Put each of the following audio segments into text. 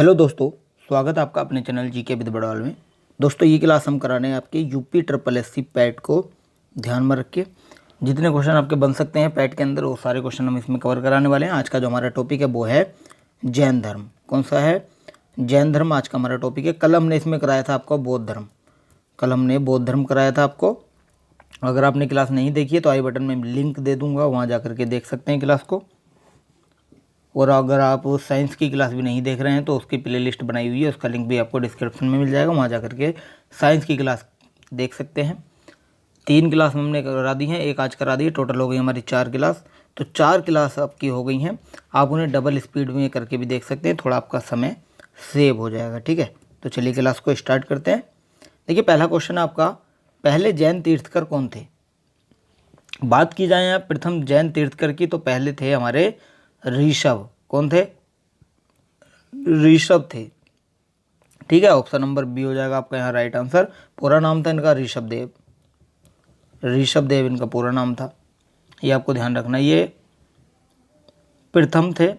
Hello दोस्तों, स्वागत है आपका अपने चैनल जीके विद बड़वाल में। दोस्तों ये क्लास हम कराने हैं आपके यूपी ट्रिपल एससी पैट को ध्यान में रख के जितने क्वेश्चन आपके बन सकते हैं पैट के अंदर वो सारे क्वेश्चन हम इसमें कवर कराने वाले हैं। आज का जो हमारा टॉपिक है वो है जैन धर्म। कौन सा है? जैन धर्म आज का हमारा टॉपिक है। कल हमने इसमें कराया था आपको बौद्ध धर्म। कल हमने बौद्ध धर्म कराया था आपको। अगर आपने क्लास नहीं देखी है तो आई बटन में लिंक दे दूंगा, वहाँ जा करके देख सकते हैं क्लास को। और अगर आप साइंस की क्लास भी नहीं देख रहे हैं तो उसकी प्लेलिस्ट बनाई हुई है, उसका लिंक भी आपको डिस्क्रिप्शन में मिल जाएगा, वहाँ जा करके साइंस की क्लास देख सकते हैं। 3 क्लास हमने करा दी हैं, एक आज करा दी है, टोटल हो गई हमारी 4 क्लास। तो 4 क्लास आपकी हो गई हैं। आप उन्हें डबल स्पीड में करके भी देख सकते हैं, थोड़ा आपका समय सेव हो जाएगा। ठीक है, तो चलिए क्लास को स्टार्ट करते हैं। देखिए पहला क्वेश्चन आपका, पहले जैन तीर्थकर कौन थे? बात की जाए प्रथम जैन तीर्थकर की तो पहले थे हमारे ऋषभ। कौन थे? ऋषभ थे। ठीक है, ऑप्शन नंबर बी हो जाएगा आपका यहाँ राइट आंसर। पूरा नाम था इनका ऋषभ देव। ऋषभ देव इनका पूरा नाम था, ये आपको ध्यान रखना। ये प्रथम थे।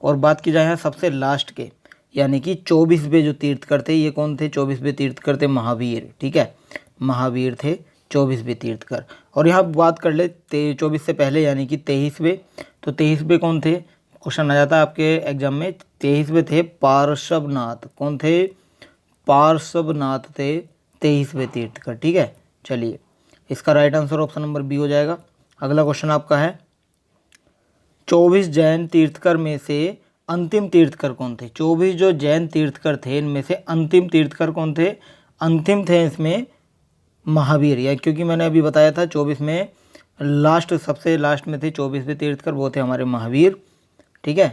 और बात की जाए यहाँ सबसे लास्ट के यानी कि 24वें जो तीर्थकर थे, ये कौन थे? 24वें तीर्थकर थे महावीर। ठीक है, महावीर थे 24वें तीर्थकर। और यहाँ बात कर ले 24 से पहले यानी कि 23वें, तो 23वें कौन थे? क्वेश्चन आ जाता है आपके एग्जाम में। 23वें थे पार्श्वनाथ। कौन थे? पार्श्वनाथ थे 23वें तीर्थकर। ठीक है, चलिए इसका right answer option number B हो जाएगा। अगला क्वेश्चन आपका है 24 जैन तीर्थकर में से अंतिम तीर्थकर कौन थे? 24 जो जैन तीर्थकर थे इनमें से अंतिम तीर्थकर कौन थे? अंतिम थे इसमें महावीर। या क्योंकि मैंने अभी बताया था 24 में लास्ट, सबसे लास्ट में थे 24वें तीर्थकर, वो थे हमारे महावीर। ठीक है,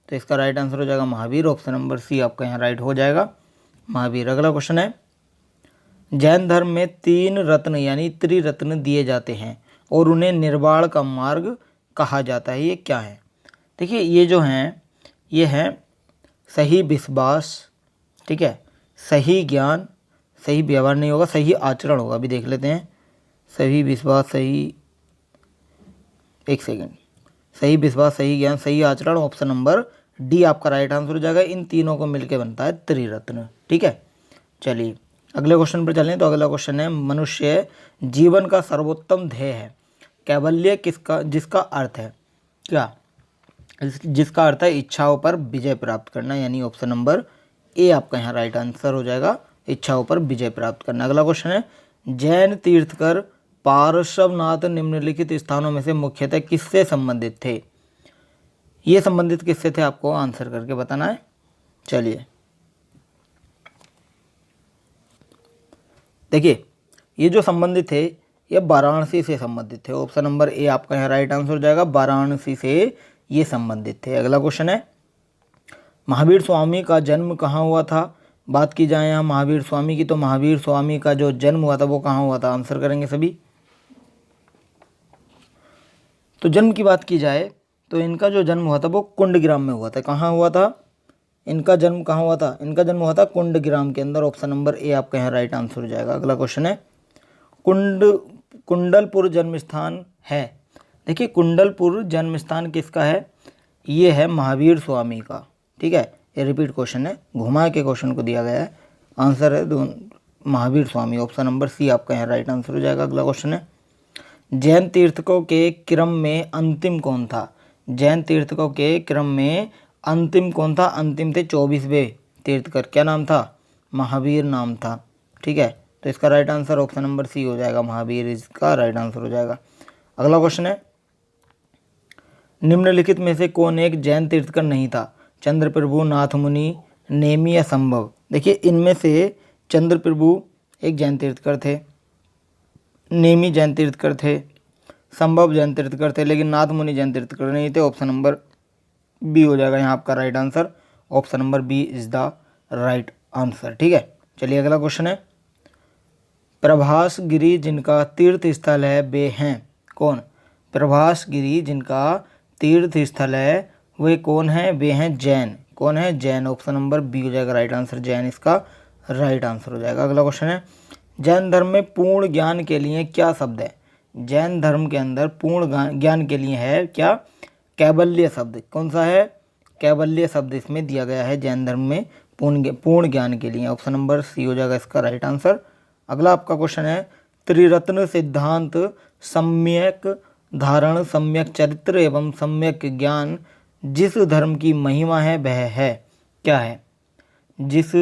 तो इसका राइट आंसर हो जाएगा महावीर। ऑप्शन नंबर सी आपका यहाँ राइट हो जाएगा, महावीर। अगला क्वेश्चन है जैन धर्म में 3 रत्न यानी त्रिरत्न दिए जाते हैं और उन्हें निर्वाण का मार्ग कहा जाता है, ये क्या है? देखिए ये जो हैं ये हैं सही विश्वास, ठीक है, सही ज्ञान, सही व्यवहार नहीं होगा, सही आचरण होगा। अभी देख लेते हैं। सही विश्वास, सही, एक सेकेंड, सही विश्वास, सही ज्ञान, सही आचरण, ऑप्शन नंबर डी आपका राइट आंसर हो जाएगा। इन तीनों को मिलकर बनता है त्रिरत्न। ठीक है, चलिए अगले क्वेश्चन पर चलें। तो अगला क्वेश्चन है मनुष्य जीवन का सर्वोत्तम ध्येय है कैवल्य किसका? जिसका अर्थ है क्या? जिसका अर्थ है इच्छाओं पर विजय प्राप्त करना, यानी ऑप्शन नंबर ए आपका यहाँ राइट आंसर हो जाएगा, इच्छाओं पर विजय प्राप्त करना। अगला क्वेश्चन है जैन तीर्थकर पार्श्वनाथ निम्नलिखित स्थानों में से मुख्यतः किससे संबंधित थे? ये संबंधित किससे थे आपको आंसर करके बताना है। चलिए देखिए ये जो संबंधित थे ये वाराणसी से संबंधित थे। ऑप्शन नंबर ए आपका यहाँ राइट आंसर हो जाएगा, वाराणसी से ये संबंधित थे। अगला क्वेश्चन है महावीर स्वामी का जन्म कहाँ हुआ था? बात की जाए यहाँ महावीर स्वामी की तो महावीर स्वामी का जो जन्म हुआ था वो कहाँ हुआ था? आंसर करेंगे सभी। तो जन्म की बात की जाए तो इनका जो जन्म हुआ था वो कुंडग्राम में हुआ था। कहाँ हुआ था इनका जन्म? कहाँ हुआ था? इनका जन्म हुआ था कुंडग्राम के अंदर। ऑप्शन नंबर ए आपका यहाँ राइट आंसर हो जाएगा। अगला क्वेश्चन है कुंडलपुर जन्म स्थान है। देखिए कुंडलपुर जन्म स्थान किसका है? ये है महावीर स्वामी का। ठीक है, ये रिपीट क्वेश्चन है, घुमा के क्वेश्चन को दिया गया है। आंसर है महावीर स्वामी। ऑप्शन नंबर सी आपका यहाँ राइट आंसर हो जाएगा। अगला क्वेश्चन है जैन तीर्थकों के क्रम में अंतिम कौन था? जैन तीर्थकों के क्रम में अंतिम कौन था? अंतिम थे 24वें तीर्थकर। क्या नाम था? महावीर नाम था। ठीक है, तो इसका right answer option number C हो जाएगा, महावीर इसका राइट आंसर हो जाएगा। अगला क्वेश्चन है निम्नलिखित में से कौन एक जैन तीर्थकर नहीं था? चंद्र प्रभु, नाथ मुनि, नेमी या संभव। देखिए इनमें से चंद्र प्रभु एक जैन तीर्थकर थे, नेमी जैन तीर्थकर थे, संभव जैन तीर्थकर थे, लेकिन नाथ मुनि जैन तीर्थकर नहीं थे। ऑप्शन नंबर बी हो जाएगा यहाँ आपका right answer. Option number B is the right answer. ठीक है, चलिए अगला क्वेश्चन है प्रभास गिरी जिनका तीर्थ स्थल है वे हैं कौन? प्रभास गिरी जिनका तीर्थ स्थल है वे कौन है? वे हैं जैन। कौन है? जैन। ऑप्शन नंबर बी हो जाएगा राइट आंसर, जैन इसका राइट आंसर हो जाएगा। अगला क्वेश्चन है जैन धर्म में पूर्ण ज्ञान के लिए क्या शब्द है? जैन धर्म के अंदर पूर्ण ज्ञान के लिए है क्या? कैवल्य शब्द। कौन सा है? कैवल्य शब्द इसमें दिया गया है जैन धर्म में पूर्ण ज्ञान के लिए। ऑप्शन नंबर सी हो जाएगा इसका राइट आंसर। अगला आपका क्वेश्चन है, त्रिरत्न सिद्धांत सम्यक धारण, सम्यक चरित्र एवं सम्यक ज्ञान जिस धर्म की महिमा है वह है, क्या है? जिस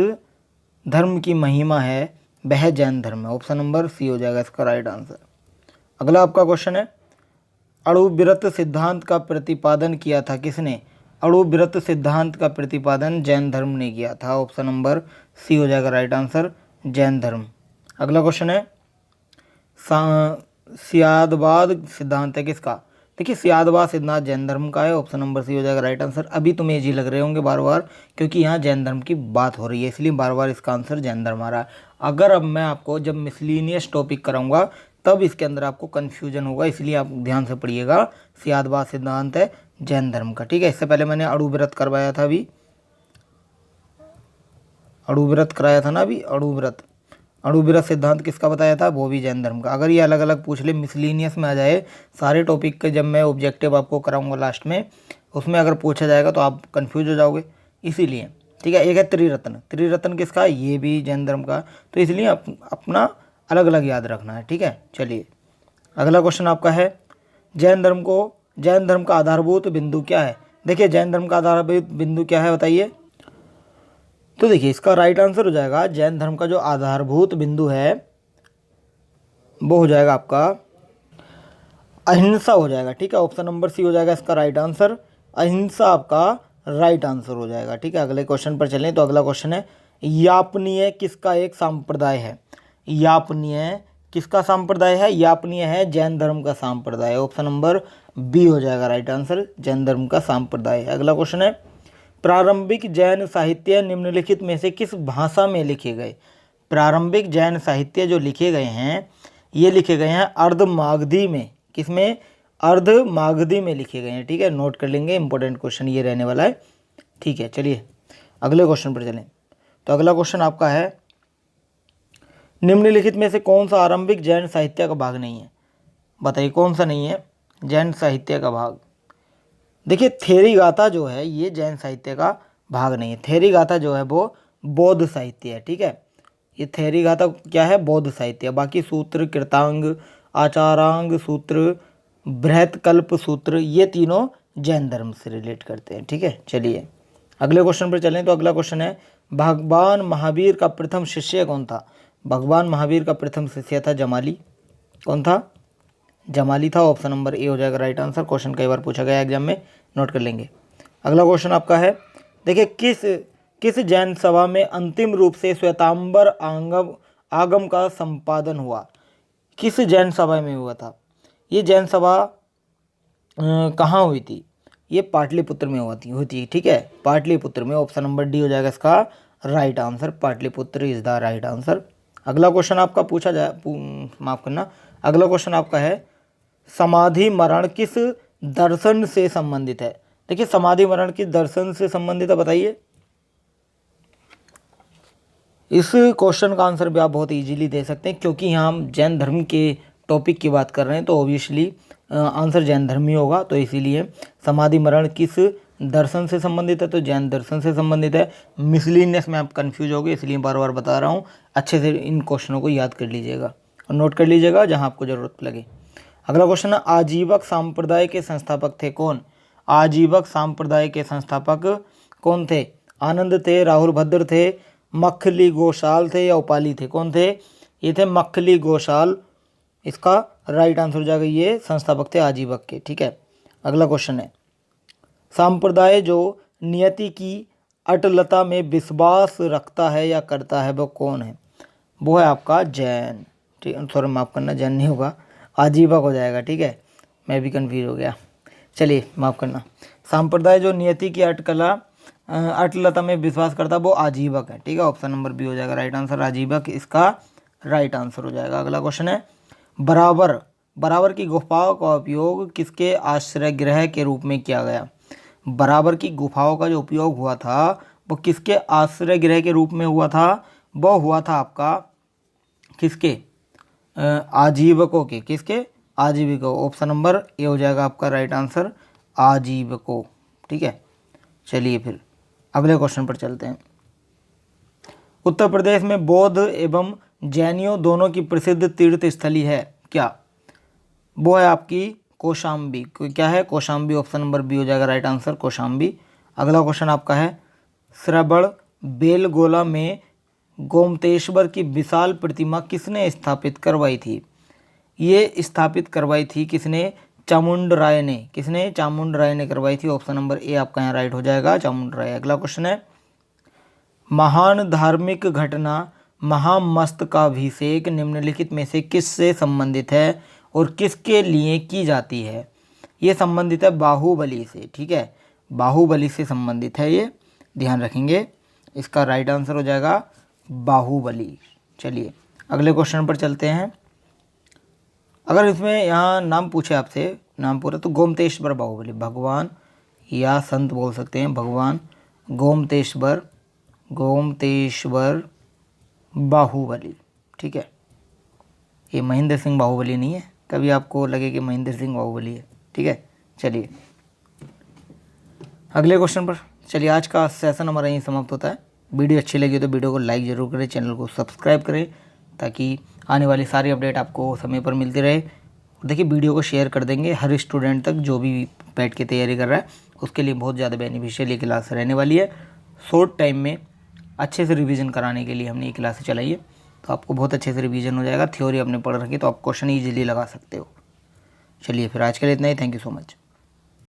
धर्म की महिमा है वह जैन धर्म है। ऑप्शन नंबर सी हो जाएगा इसका राइट आंसर। अगला आपका क्वेश्चन है, अणुव्रत सिद्धांत का प्रतिपादन किया था किसने? अणुव्रत सिद्धांत का प्रतिपादन जैन धर्म ने किया था। ऑप्शन नंबर सी हो जाएगा राइट आंसर, जैन धर्म। अगला क्वेश्चन है, सियादवाद सिद्धांत है किसका? देखिए सियादवाद सिद्धांत जैन धर्म का है। ऑप्शन नंबर सी हो जाएगा राइट आंसर। अभी तुम्हें इजी लग रहे होंगे बार बार, क्योंकि यहाँ जैन धर्म की बात हो रही है, इसलिए बार बार इसका आंसर जैन धर्म आ रहा है। अगर अब मैं आपको जब मिसलिनियस टॉपिक कराऊंगा तब इसके अंदर आपको कन्फ्यूजन होगा, इसलिए आप ध्यान से पढ़िएगा। सियादवाद सिद्धांत है जैन धर्म का, ठीक है। इससे पहले मैंने अणुव्रत करवाया था, अभी अणुव्रत कराया था ना, अभी अणुव्रत सिद्धांत किसका बताया था? वो भी जैन धर्म का। अगर ये अलग अलग पूछ ले, मिसलिनियस में आ जाए सारे टॉपिक के, जब मैं ऑब्जेक्टिव आपको कराऊंगा लास्ट में, उसमें अगर पूछा जाएगा तो आप कंफ्यूज हो जाओगे, इसीलिए, ठीक है। एक है त्रिरत्न, त्रिरत्न किसका? ये भी जैन धर्म का, तो इसलिए अपना अलग अलग याद रखना है, ठीक है। चलिए अगला क्वेश्चन आपका है, जैन धर्म का आधारभूत बिंदु क्या है? देखिए जैन धर्म का आधारभूत बिंदु क्या है बताइए? तो देखिए इसका राइट आंसर हो जाएगा, जैन धर्म का जो आधारभूत बिंदु है वो हो जाएगा आपका अहिंसा हो जाएगा, ठीक है। ऑप्शन नंबर सी हो जाएगा इसका राइट आंसर, अहिंसा आपका राइट आंसर हो जाएगा, ठीक है। अगले क्वेश्चन पर चलें तो अगला क्वेश्चन है, यापनीय किसका एक संप्रदाय है? यापनीय किसका संप्रदाय है? यापनीय है जैन धर्म का संप्रदाय। ऑप्शन नंबर बी हो जाएगा राइट आंसर, जैन धर्म का संप्रदाय है। अगला क्वेश्चन है, प्रारंभिक जैन साहित्य निम्नलिखित में से किस भाषा में लिखे गए? प्रारंभिक जैन साहित्य जो लिखे गए हैं, ये लिखे गए हैं अर्धमागधी में। किसमें? अर्धमागधी में लिखे गए हैं, ठीक है। नोट कर लेंगे, इंपॉर्टेंट क्वेश्चन ये रहने वाला है, ठीक है। चलिए अगले क्वेश्चन पर चलें तो अगला क्वेश्चन आपका है, निम्नलिखित में से कौन सा आरंभिक जैन साहित्य का भाग नहीं है? बताइए कौन सा नहीं है जैन साहित्य का भाग? देखिए थेरी गाथा जो है ये जैन साहित्य का भाग नहीं है। थेरी गाथा जो है वो बौद्ध साहित्य है, ठीक है। ये थेरी गाथा क्या है? बौद्ध साहित्य। बाकी सूत्र, कृतांग, आचारांग सूत्र, बृहत्कल्प सूत्र, ये तीनों जैन धर्म से रिलेट करते हैं, ठीक है। चलिए अगले क्वेश्चन पर चलें तो अगला क्वेश्चन है, भगवान महावीर का प्रथम शिष्य कौन था? भगवान महावीर का प्रथम शिष्य था जमाली। कौन था? जमाली था। ऑप्शन नंबर ए हो जाएगा राइट आंसर। क्वेश्चन कई बार पूछा गया एग्जाम में, नोट कर लेंगे। अगला क्वेश्चन आपका है, देखिए किस जैन सभा में अंतिम रूप से श्वेतांबर आगम का संपादन हुआ? किस जैन सभा में हुआ था? ये जैन सभा कहाँ हुई थी? ये पाटलिपुत्र में होती है, ठीक है, पाटलिपुत्र में। ऑप्शन नंबर डी हो जाएगा इसका right answer, Pataliputra is the right answer. अगला क्वेश्चन आपका पूछा जाए, माफ करना, अगला क्वेश्चन आपका है, समाधि मरण किस दर्शन से संबंधित है? देखिए समाधि मरण किस दर्शन से संबंधित है बताइए? इस क्वेश्चन का आंसर भी आप बहुत इजीली दे सकते हैं, क्योंकि यहाँ हम जैन धर्म के टॉपिक की बात कर रहे हैं तो ऑब्वियसली आंसर जैन धर्म ही होगा। तो इसीलिए समाधि मरण किस दर्शन से संबंधित है? तो जैन दर्शन से संबंधित है। मिसलिनियस में आप कंफ्यूज हो गए, इसलिए बार बार बता रहा हूँ, अच्छे से इन क्वेश्चनों को याद कर लीजिएगा और नोट कर लीजिएगा जहाँ आपको ज़रूरत लगे। अगला क्वेश्चन है, आजीवक संप्रदाय के संस्थापक थे कौन? आजीवक संप्रदाय के संस्थापक कौन थे? आनंद थे, राहुल भद्र थे, मखली गोशाल थे या उपाली थे? कौन थे? ये थे मखली गोशाल। इसका राइट आंसर हो जाएगा, ये संस्थापक थे आजीवक के, ठीक है। अगला क्वेश्चन है, संप्रदाय जो नियति की अटलता में विश्वास रखता है या करता है वो कौन है? वो है आपका जैन, ठीक, सॉरी माफ़ करना, जैन नहीं होगा, आजीवक हो जाएगा, ठीक है। मैं भी कन्फ्यूज हो गया, चलिए माफ़ करना। संप्रदाय जो नियति की अटलता में विश्वास करता है वो आजीवक है, ठीक है। ऑप्शन नंबर बी हो जाएगा राइट आंसर, आजीवक इसका राइट आंसर हो जाएगा। अगला क्वेश्चन है, बराबर की गुफाओं का उपयोग किसके आश्रय गृह के रूप में किया गया? बराबर की गुफाओं का जो उपयोग हुआ था वो किसके आश्रय गृह के रूप में हुआ था? वो हुआ था आपका किसके? आजीवकों के। किसके? आजीविकों। ऑप्शन नंबर ए हो जाएगा आपका राइट आंसर, आजीवकों, ठीक है। चलिए फिर अगले क्वेश्चन पर चलते हैं। उत्तर प्रदेश में बौद्ध एवं जैनियों दोनों की प्रसिद्ध तीर्थ स्थली है क्या? वो है आपकी कौशाम्बी। क्या है? कौशाम्बी। ऑप्शन नंबर बी हो जाएगा राइट आंसर, कौशाम्बी। अगला क्वेश्चन आपका है, श्रवण बेलगोला में गोमतेश्वर की विशाल प्रतिमा किसने स्थापित करवाई थी? ये स्थापित करवाई थी किसने? चामुंड राय ने। किसने? चामुंड राय ने करवाई थी। ऑप्शन नंबर ए आपका यहाँ राइट हो जाएगा, चामुंड राय। अगला क्वेश्चन है, महान धार्मिक घटना महामस्तकाभिषेक निम्नलिखित में से किससे संबंधित है और किसके लिए की जाती है? ये संबंधित है बाहुबली से। ठीक है, बाहुबली से संबंधित है ये, ध्यान रखेंगे। इसका राइट आंसर हो जाएगा बाहुबली। चलिए अगले क्वेश्चन पर चलते हैं। अगर इसमें यहाँ नाम पूछे आपसे, नाम पूरा, तो गोमतेश्वर बाहुबली, भगवान या संत बोल सकते हैं, भगवान गोमतेश्वर बाहुबली। ठीक है, ये महेंद्र सिंह बाहुबली नहीं है, कभी आपको लगे कि महेंद्र सिंह बाहुबली है। ठीक है, चलिए अगले क्वेश्चन पर चलिए। आज का सेशन हमारा यहीं समाप्त होता है। वीडियो अच्छी लगी तो वीडियो को लाइक ज़रूर करें, चैनल को सब्सक्राइब करें ताकि आने वाली सारी अपडेट आपको समय पर मिलती रहे। देखिए वीडियो को शेयर कर देंगे हर स्टूडेंट तक जो भी पैट की तैयारी कर रहा है, उसके लिए बहुत ज़्यादा बेनिफिशियल ये क्लास रहने वाली है। शॉर्ट टाइम में अच्छे से रिवीजन कराने के लिए हमने ये क्लास चलाई है, तो आपको बहुत अच्छे से रिवीजन हो जाएगा। थ्योरी आपने पढ़ रखी तो आप क्वेश्चन ईजिली लगा सकते हो। चलिए फिर आज के लिए इतना ही। Thank you so much.